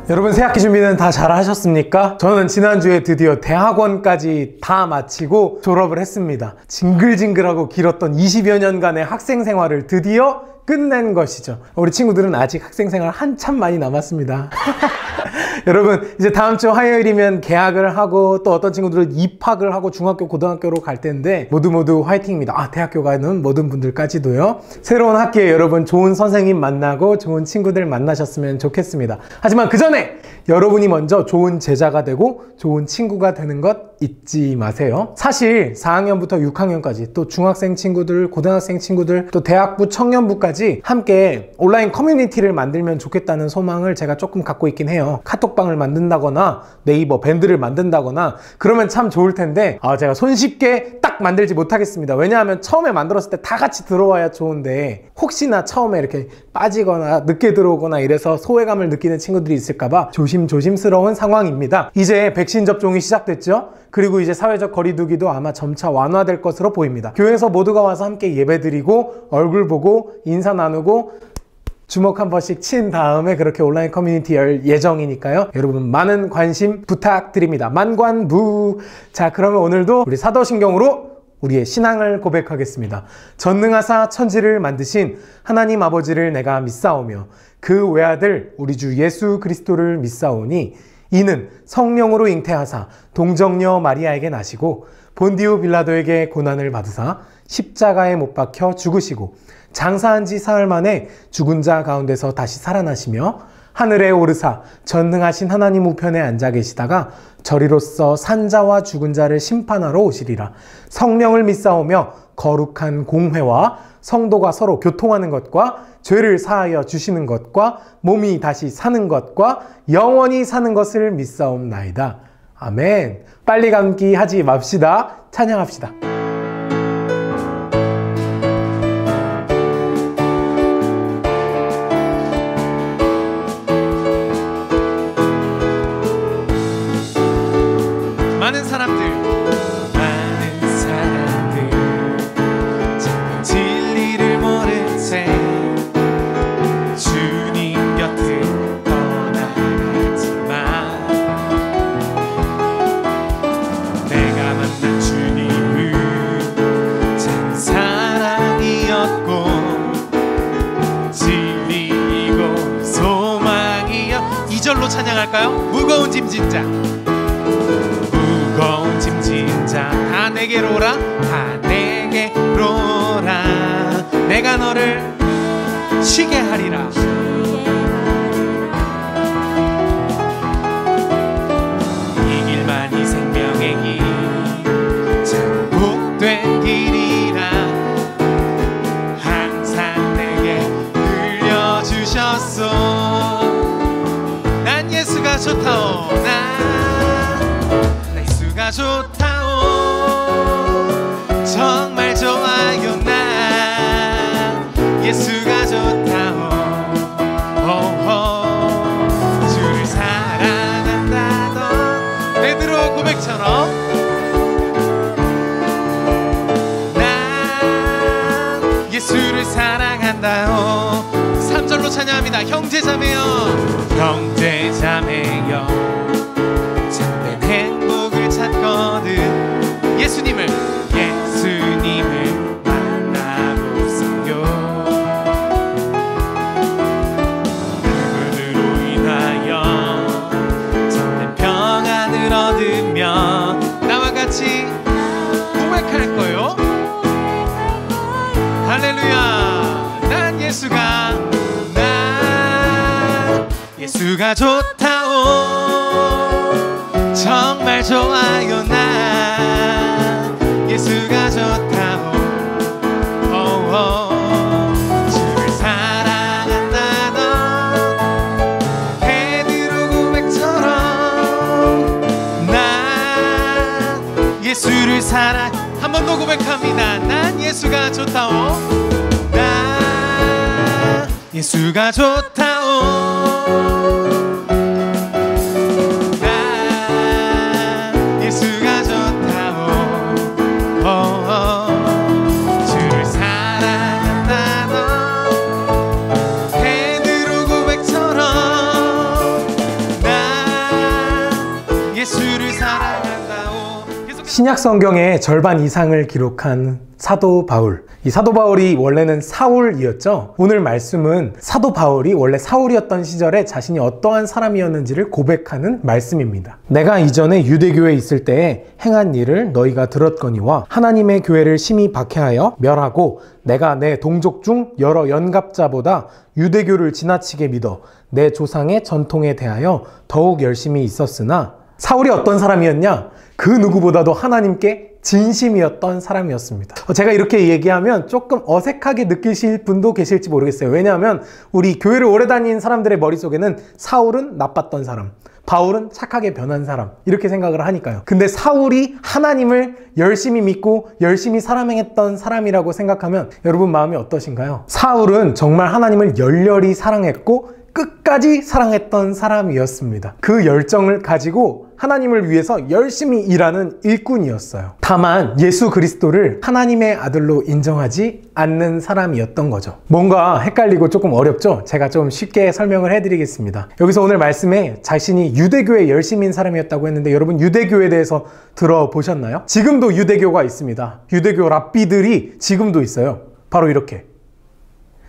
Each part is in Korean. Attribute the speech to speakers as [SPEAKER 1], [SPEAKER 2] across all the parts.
[SPEAKER 1] 여러분 새학기 준비는 다 잘 하셨습니까? 저는 지난주에 드디어 대학원까지 다 마치고 졸업을 했습니다. 징글징글하고 길었던 20여 년간의 학생 생활을 드디어 끝낸 것이죠. 우리 친구들은 아직 학생 생활 한참 많이 남았습니다. 여러분 이제 다음 주 화요일이면 개학을 하고 또 어떤 친구들은 입학을 하고 중학교 고등학교로 갈 텐데 모두 화이팅입니다. 대학교 가는 모든 분들까지도요. 새로운 학기에 여러분 좋은 선생님 만나고 좋은 친구들 만나셨으면 좋겠습니다. 하지만 그 전에 여러분이 먼저 좋은 제자가 되고 좋은 친구가 되는 것 잊지 마세요. 사실 4학년부터 6학년까지 또 중학생 친구들, 고등학생 친구들, 또 대학부, 청년부까지 함께 온라인 커뮤니티를 만들면 좋겠다는 소망을 제가 조금 갖고 있긴 해요. 카톡방을 만든다거나 네이버 밴드를 만든다거나 그러면 참 좋을 텐데 제가 손쉽게 딱 만들지 못하겠습니다. 왜냐하면 처음에 만들었을 때 다 같이 들어와야 좋은데 혹시나 처음에 이렇게 빠지거나 늦게 들어오거나 이래서 소외감을 느끼는 친구들이 있을까봐 조심스러운 상황입니다. 이제 백신 접종이 시작됐죠? 그리고 이제 사회적 거리두기도 아마 점차 완화될 것으로 보입니다. 교회에서 모두가 와서 함께 예배드리고 얼굴 보고 인사 나누고 주먹 한 번씩 친 다음에 그렇게 온라인 커뮤니티 열 예정이니까요. 여러분 많은 관심 부탁드립니다. 만관부. 자, 그러면 오늘도 우리 사도신경으로 우리의 신앙을 고백하겠습니다. 전능하사 천지를 만드신 하나님 아버지를 내가 믿사오며 그 외아들 우리 주 예수 그리스도를 믿사오니 이는 성령으로 잉태하사 동정녀 마리아에게 나시고 본디오 빌라도에게 고난을 받으사 십자가에 못 박혀 죽으시고 장사한 지 사흘 만에 죽은 자 가운데서 다시 살아나시며 하늘에 오르사 전능하신 하나님 우편에 앉아 계시다가 저리로서 산자와 죽은 자를 심판하러 오시리라. 성령을 믿사오며 거룩한 공회와 성도가 서로 교통하는 것과 죄를 사하여 주시는 것과 몸이 다시 사는 것과 영원히 사는 것을 믿사옵나이다. 아멘. 빨리 감기 하지 맙시다. 찬양합시다.
[SPEAKER 2] 많은 사람들 진리를 모른 채 주님 곁을 떠나갔지만 내가 만난 주님은 참 사랑이었고 진리이고 소망이여. 2절로 찬양할까요? 무거운 짐 진자 무거운 짐 진자 다 내게로 오라 다 내게로 오라 내가 너를 쉬게 하리라. 이 길만이 생명의 길 참 복된 길이라 항상 내게 들려주셨소. 난 예수가 좋다오 좋다오 정말 좋아요 나 예수가 좋다오 주를 사랑한다던 베드로 고백처럼 난 예수를 사랑한다오. 3절로 찬양합니다. 형제자매여 형제자매여 찾거든 예수님을 만나보세요. 그분으로 인하여 참된 평안을 얻으며 나와 같이 고백할 거요. 할렐루야. 난 예수가 좋다오 정말 좋아요 나 예수가 좋다오 주를 사랑한다던 베드로 고백처럼 난 예수를 사랑. 한 번 더 고백합니다. 난 예수가 좋다오 난 예수가 좋다오
[SPEAKER 1] 신약 성경의 절반 이상을 기록한 사도 바울. 이 사도 바울이 원래는 사울이었죠. 오늘 말씀은 사도 바울이 원래 사울이었던 시절에 자신이 어떠한 사람이었는지를 고백하는 말씀입니다. 내가 이전에 유대교에 있을 때에 행한 일을 너희가 들었거니와 하나님의 교회를 심히 박해하여 멸하고 내가 내 동족 중 여러 연갑자보다 유대교를 지나치게 믿어 내 조상의 전통에 대하여 더욱 열심히 있었으나 사울이 어떤 사람이었냐? 그 누구보다도 하나님께 진심이었던 사람이었습니다. 제가 이렇게 얘기하면 조금 어색하게 느끼실 분도 계실지 모르겠어요. 왜냐하면 우리 교회를 오래 다닌 사람들의 머릿속에는 사울은 나빴던 사람, 바울은 착하게 변한 사람, 이렇게 생각을 하니까요. 근데 사울이 하나님을 열심히 믿고 열심히 사랑했던 사람이라고 생각하면 여러분 마음이 어떠신가요? 사울은 정말 하나님을 열렬히 사랑했고 끝까지 사랑했던 사람이었습니다. 그 열정을 가지고 하나님을 위해서 열심히 일하는 일꾼이었어요. 다만 예수 그리스도를 하나님의 아들로 인정하지 않는 사람이었던 거죠. 뭔가 헷갈리고 조금 어렵죠? 제가 좀 쉽게 설명을 해드리겠습니다. 여기서 오늘 말씀에 자신이 유대교의 열심인 사람이었다고 했는데 여러분 유대교에 대해서 들어보셨나요? 지금도 유대교가 있습니다. 유대교 랍비들이 지금도 있어요. 바로 이렇게.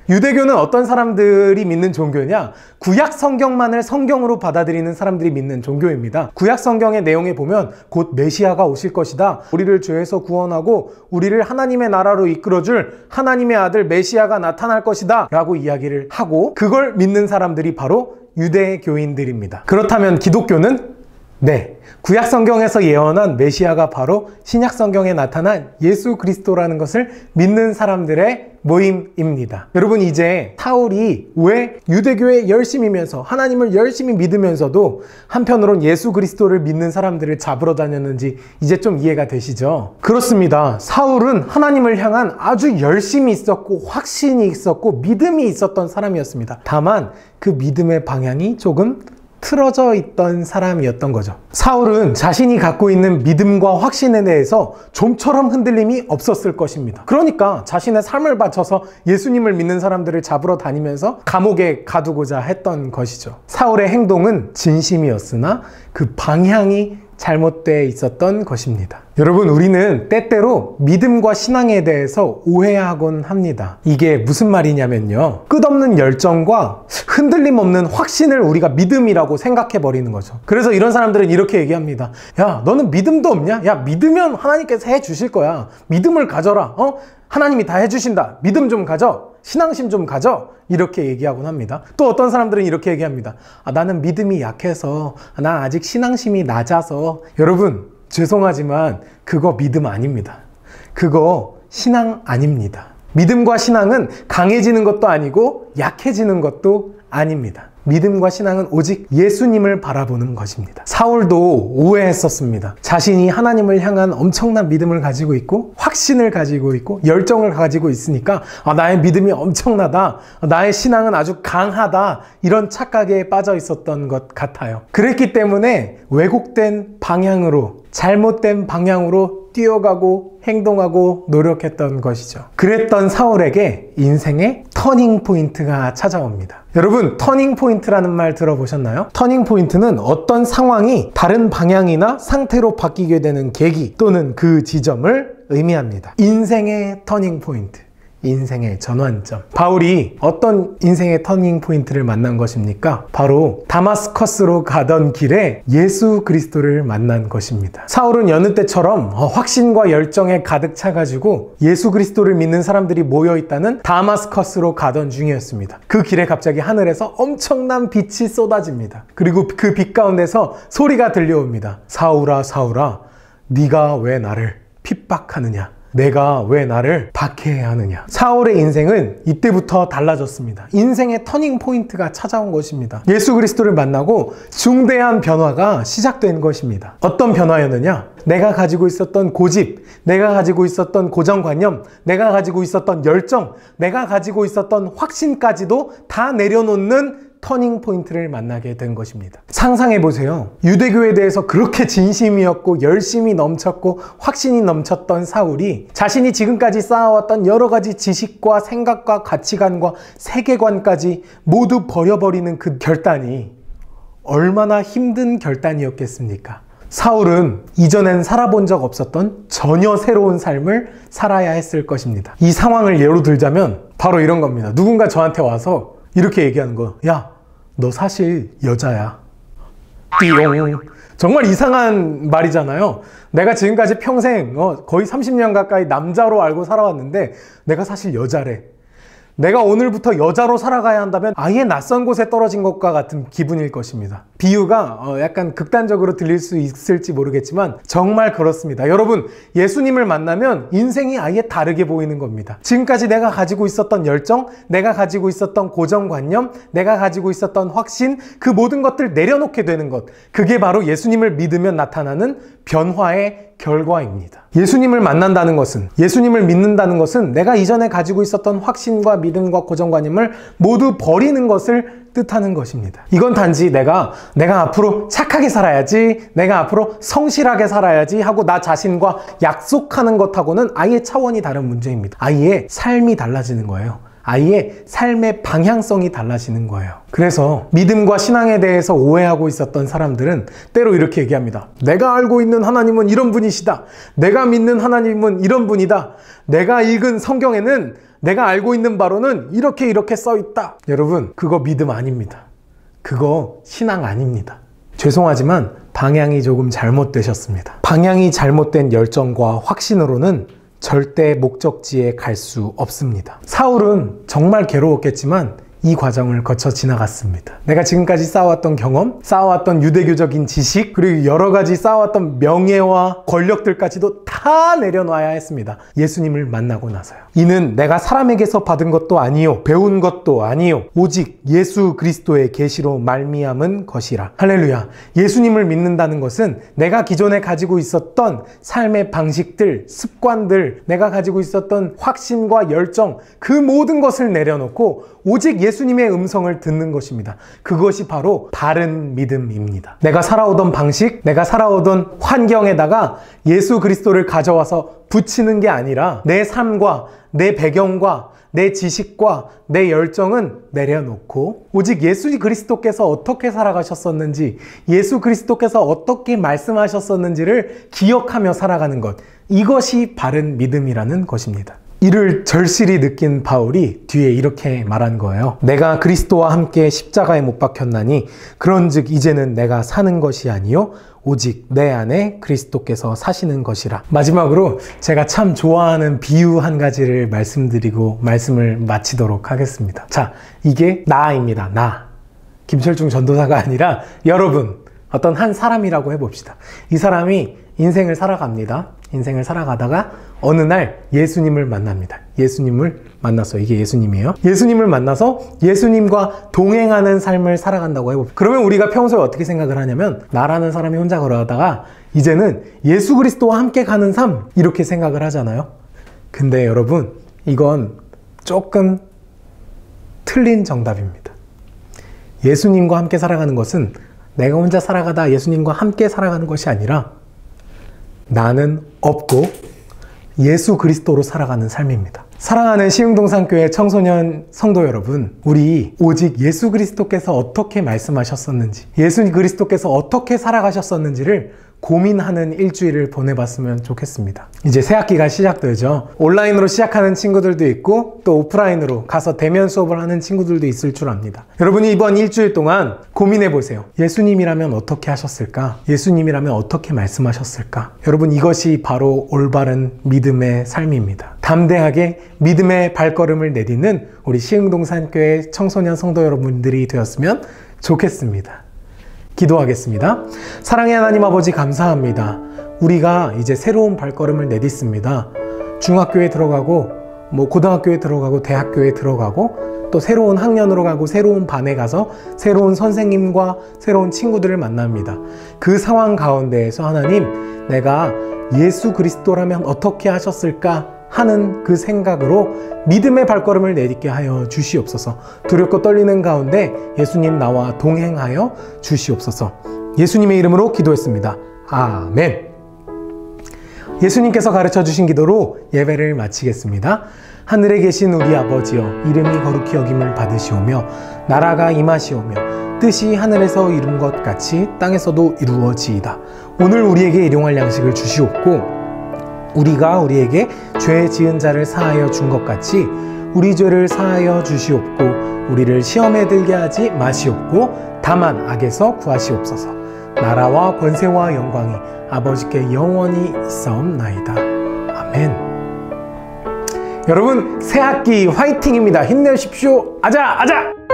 [SPEAKER 1] 유대교는 어떤 사람들이 믿는 종교냐? 구약 성경만을 성경으로 받아들이는 사람들이 믿는 종교입니다. 구약 성경의 내용에 보면 곧 메시아가 오실 것이다. 우리를 죄에서 구원하고 우리를 하나님의 나라로 이끌어줄 하나님의 아들 메시아가 나타날 것이다 라고 이야기를 하고 그걸 믿는 사람들이 바로 유대교인들입니다. 그렇다면 기독교는? 네, 구약 성경에서 예언한 메시아가 바로 신약 성경에 나타난 예수 그리스도라는 것을 믿는 사람들의 모임입니다. 여러분 이제 사울이 왜 유대교에 열심이면서 하나님을 열심히 믿으면서도 한편으론 예수 그리스도를 믿는 사람들을 잡으러 다녔는지 이제 좀 이해가 되시죠? 그렇습니다. 사울은 하나님을 향한 아주 열심이 있었고 확신이 있었고 믿음이 있었던 사람이었습니다. 다만 그 믿음의 방향이 조금 틀어져 있던 사람이었던 거죠. 사울은 자신이 갖고 있는 믿음과 확신에 대해서 좀처럼 흔들림이 없었을 것입니다. 그러니까 자신의 삶을 바쳐서 예수님을 믿는 사람들을 잡으러 다니면서 감옥에 가두고자 했던 것이죠. 사울의 행동은 진심이었으나 그 방향이 잘못되어 있었던 것입니다. 여러분 우리는 때때로 믿음과 신앙에 대해서 오해하곤 합니다. 이게 무슨 말이냐면요, 끝없는 열정과 흔들림 없는 확신을 우리가 믿음이라고 생각해 버리는 거죠. 그래서 이런 사람들은 이렇게 얘기합니다. 야 너는 믿음도 없냐? 야 믿으면 하나님께서 해주실 거야. 믿음을 가져라. 하나님이 다 해주신다. 믿음 좀 가져. 신앙심 좀 가져. 이렇게 얘기하곤 합니다. 또 어떤 사람들은 이렇게 얘기합니다. 나는 믿음이 약해서, 난 아직 신앙심이 낮아서. 여러분 죄송하지만 그거 믿음 아닙니다. 그거 신앙 아닙니다. 믿음과 신앙은 강해지는 것도 아니고 약해지는 것도 아닙니다. 믿음과 신앙은 오직 예수님을 바라보는 것입니다. 사울도 오해했었습니다. 자신이 하나님을 향한 엄청난 믿음을 가지고 있고 확신을 가지고 있고 열정을 가지고 있으니까 나의 믿음이 엄청나다, 나의 신앙은 아주 강하다, 이런 착각에 빠져 있었던 것 같아요. 그랬기 때문에 왜곡된 방향으로, 잘못된 방향으로 뛰어가고 행동하고 노력했던 것이죠. 그랬던 사울에게 인생의 터닝 포인트가 찾아옵니다. 여러분 터닝 포인트라는 말 들어보셨나요? 터닝 포인트는 어떤 상황이 다른 방향이나 상태로 바뀌게 되는 계기 또는 그 지점을 의미합니다. 인생의 터닝 포인트, 인생의 전환점. 바울이 어떤 인생의 터닝 포인트를 만난 것입니까? 바로 다마스커스로 가던 길에 예수 그리스도를 만난 것입니다. 사울은 여느 때처럼 확신과 열정에 가득 차가지고 예수 그리스도를 믿는 사람들이 모여있다는 다마스커스로 가던 중이었습니다. 그 길에 갑자기 하늘에서 엄청난 빛이 쏟아집니다. 그리고 그 빛 가운데서 소리가 들려옵니다. 사울아 사울아 네가 왜 나를 핍박하느냐? 내가 왜 나를 박해해야 하느냐? 사울의 인생은 이때부터 달라졌습니다. 인생의 터닝 포인트가 찾아온 것입니다. 예수 그리스도를 만나고 중대한 변화가 시작된 것입니다. 어떤 변화였느냐? 내가 가지고 있었던 고집, 내가 가지고 있었던 고정관념, 내가 가지고 있었던 열정, 내가 가지고 있었던 확신까지도 다 내려놓는 터닝 포인트를 만나게 된 것입니다. 상상해 보세요. 유대교에 대해서 그렇게 진심이었고 열심이 넘쳤고 확신이 넘쳤던 사울이 자신이 지금까지 쌓아왔던 여러 가지 지식과 생각과 가치관과 세계관까지 모두 버려버리는 그 결단이 얼마나 힘든 결단이었겠습니까? 사울은 이전엔 살아본 적 없었던 전혀 새로운 삶을 살아야 했을 것입니다. 이 상황을 예로 들자면 바로 이런 겁니다. 누군가 저한테 와서 이렇게 얘기하는 거. 야, 너 사실 여자야. 띠용. 정말 이상한 말이잖아요. 내가 지금까지 평생 거의 30년 가까이 남자로 알고 살아왔는데 내가 사실 여자래. 내가 오늘부터 여자로 살아가야 한다면 아예 낯선 곳에 떨어진 것과 같은 기분일 것입니다. 비유가 약간 극단적으로 들릴 수 있을지 모르겠지만 정말 그렇습니다. 여러분, 예수님을 만나면 인생이 아예 다르게 보이는 겁니다. 지금까지 내가 가지고 있었던 열정, 내가 가지고 있었던 고정관념, 내가 가지고 있었던 확신, 그 모든 것들 내려놓게 되는 것, 그게 바로 예수님을 믿으면 나타나는 변화의 결과입니다. 예수님을 만난다는 것은, 예수님을 믿는다는 것은 내가 이전에 가지고 있었던 확신과 믿음과 고정관념을 모두 버리는 것을 뜻하는 것입니다. 이건 단지 내가 앞으로 착하게 살아야지, 내가 앞으로 성실하게 살아야지 하고 나 자신과 약속하는 것하고는 아예 차원이 다른 문제입니다. 아예 삶이 달라지는 거예요. 아예 삶의 방향성이 달라지는 거예요. 그래서 믿음과 신앙에 대해서 오해하고 있었던 사람들은 때로 이렇게 얘기합니다. 내가 알고 있는 하나님은 이런 분이시다. 내가 믿는 하나님은 이런 분이다. 내가 읽은 성경에는, 내가 알고 있는 바로는 이렇게 써 있다. 여러분, 그거 믿음 아닙니다. 그거 신앙 아닙니다. 죄송하지만 방향이 조금 잘못되셨습니다. 방향이 잘못된 열정과 확신으로는 절대 목적지에 갈 수 없습니다. 사울은 정말 괴로웠겠지만 이 과정을 거쳐 지나갔습니다. 내가 지금까지 쌓아왔던 경험, 쌓아왔던 유대교적인 지식, 그리고 여러 가지 쌓아왔던 명예와 권력들까지도 다 내려놔야 했습니다. 예수님을 만나고 나서요. 이는 내가 사람에게서 받은 것도 아니요, 배운 것도 아니요, 오직 예수 그리스도의 계시로 말미암은 것이라. 할렐루야. 예수님을 믿는다는 것은 내가 기존에 가지고 있었던 삶의 방식들, 습관들, 내가 가지고 있었던 확신과 열정, 그 모든 것을 내려놓고 오직 예수님의 음성을 듣는 것입니다. 그것이 바로 바른 믿음입니다. 내가 살아오던 방식, 내가 살아오던 환경에다가 예수 그리스도를 가져와서 붙이는 게 아니라 내 삶과 내 배경과 내 지식과 내 열정은 내려놓고 오직 예수 그리스도께서 어떻게 살아가셨었는지, 예수 그리스도께서 어떻게 말씀하셨었는지를 기억하며 살아가는 것, 이것이 바른 믿음이라는 것입니다. 이를 절실히 느낀 바울이 뒤에 이렇게 말한 거예요. 내가 그리스도와 함께 십자가에 못 박혔나니 그런즉 이제는 내가 사는 것이 아니요 오직 내 안에 그리스도께서 사시는 것이라. 마지막으로 제가 참 좋아하는 비유 한 가지를 말씀드리고 말씀을 마치도록 하겠습니다. 자, 이게 나입니다. 나. 김철중 전도사가 아니라 여러분, 어떤 한 사람이라고 해봅시다. 이 사람이 인생을 살아갑니다. 인생을 살아가다가 어느 날 예수님을 만납니다. 예수님을 만나서, 이게 예수님이에요. 예수님을 만나서 예수님과 동행하는 삶을 살아간다고 해봅시다. 그러면 우리가 평소에 어떻게 생각을 하냐면, 나라는 사람이 혼자 걸어가다가 이제는 예수 그리스도와 함께 가는 삶, 이렇게 생각을 하잖아요. 근데 여러분, 이건 조금 틀린 정답입니다. 예수님과 함께 살아가는 것은 내가 혼자 살아가다 예수님과 함께 살아가는 것이 아니라 나는 없고 예수 그리스도로 살아가는 삶입니다. 사랑하는 시흥동산교회 청소년 성도 여러분, 우리 오직 예수 그리스도께서 어떻게 말씀하셨었는지, 예수 그리스도께서 어떻게 살아가셨었는지를 고민하는 일주일을 보내봤으면 좋겠습니다. 이제 새학기가 시작되죠. 온라인으로 시작하는 친구들도 있고 또 오프라인으로 가서 대면 수업을 하는 친구들도 있을 줄 압니다. 여러분이 이번 일주일 동안 고민해보세요. 예수님이라면 어떻게 하셨을까? 예수님이라면 어떻게 말씀하셨을까? 여러분, 이것이 바로 올바른 믿음의 삶입니다. 담대하게 믿음의 발걸음을 내딛는 우리 시흥동산교회 청소년 성도 여러분들이 되었으면 좋겠습니다. 기도하겠습니다. 사랑의 하나님 아버지, 감사합니다. 우리가 이제 새로운 발걸음을 내딛습니다. 중학교에 들어가고 고등학교에 들어가고 대학교에 들어가고 또 새로운 학년으로 가고 새로운 반에 가서 새로운 선생님과 새로운 친구들을 만납니다. 그 상황 가운데에서 하나님, 내가 예수 그리스도라면 어떻게 하셨을까 하는 그 생각으로 믿음의 발걸음을 내딛게 하여 주시옵소서. 두렵고 떨리는 가운데 예수님 나와 동행하여 주시옵소서. 예수님의 이름으로 기도했습니다. 아멘. 예수님께서 가르쳐 주신 기도로 예배를 마치겠습니다. 하늘에 계신 우리 아버지여, 이름이 거룩히 여김을 받으시오며 나라가 임하시오며 뜻이 하늘에서 이룬 것 같이 땅에서도 이루어지이다. 오늘 우리에게 일용할 양식을 주시옵고 우리가 우리에게 죄 지은 자를 사하여 준 것 같이 우리 죄를 사하여 주시옵고 우리를 시험에 들게 하지 마시옵고 다만 악에서 구하시옵소서. 나라와 권세와 영광이 아버지께 영원히 있사옵나이다. 아멘. 여러분, 새학기 화이팅입니다. 힘내십시오. 아자 아자.